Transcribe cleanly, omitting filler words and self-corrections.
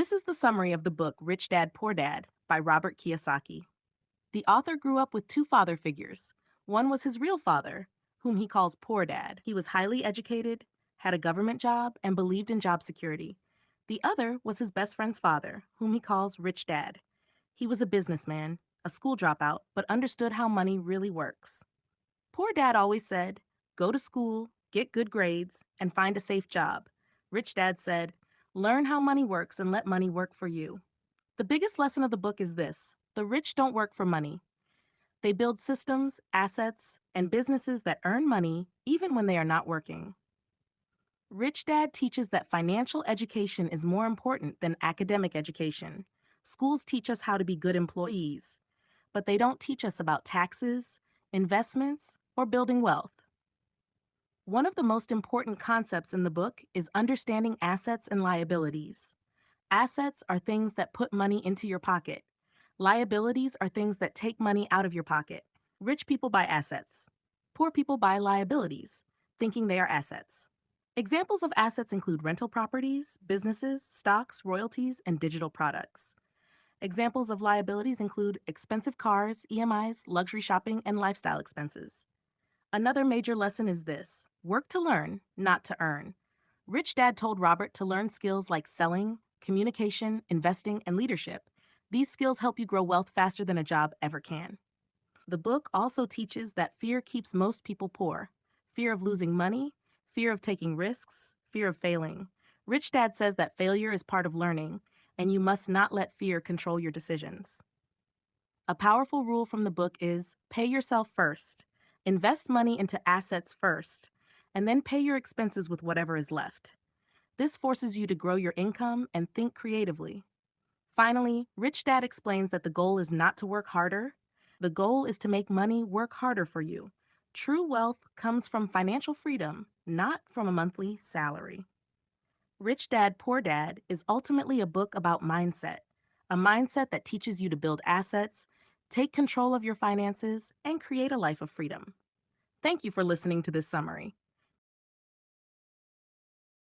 This is the summary of the book Rich Dad Poor Dad by Robert Kiyosaki. The author grew up with two father figures. One was his real father, whom he calls Poor Dad. He was highly educated, had a government job, and believed in job security. The other was his best friend's father, whom he calls Rich Dad. He was a businessman, a school dropout, but understood how money really works. Poor Dad always said, "Go to school, get good grades, and find a safe job." Rich Dad said, "Learn how money works and let money work for you." The biggest lesson of the book is this: the rich don't work for money. They build systems, assets, and businesses that earn money even when they are not working. Rich Dad teaches that financial education is more important than academic education. Schools teach us how to be good employees, but they don't teach us about taxes, investments, or building wealth. One of the most important concepts in the book is understanding assets and liabilities. Assets are things that put money into your pocket. Liabilities are things that take money out of your pocket. Rich people buy assets. Poor people buy liabilities, thinking they are assets. Examples of assets include rental properties, businesses, stocks, royalties, and digital products. Examples of liabilities include expensive cars, EMIs, luxury shopping, and lifestyle expenses. Another major lesson is this: work to learn, not to earn. Rich Dad told Robert to learn skills like selling, communication, investing, and leadership. These skills help you grow wealth faster than a job ever can. The book also teaches that fear keeps most people poor: fear of losing money, fear of taking risks, fear of failing. Rich Dad says that failure is part of learning, and you must not let fear control your decisions. A powerful rule from the book is pay yourself first. Invest money into assets first, and then pay your expenses with whatever is left. This forces you to grow your income and think creatively. Finally, Rich Dad explains that the goal is not to work harder. The goal is to make money work harder for you. True wealth comes from financial freedom, not from a monthly salary. Rich Dad, Poor Dad is ultimately a book about mindset, a mindset that teaches you to build assets, take control of your finances, and create a life of freedom. Thank you for listening to this summary.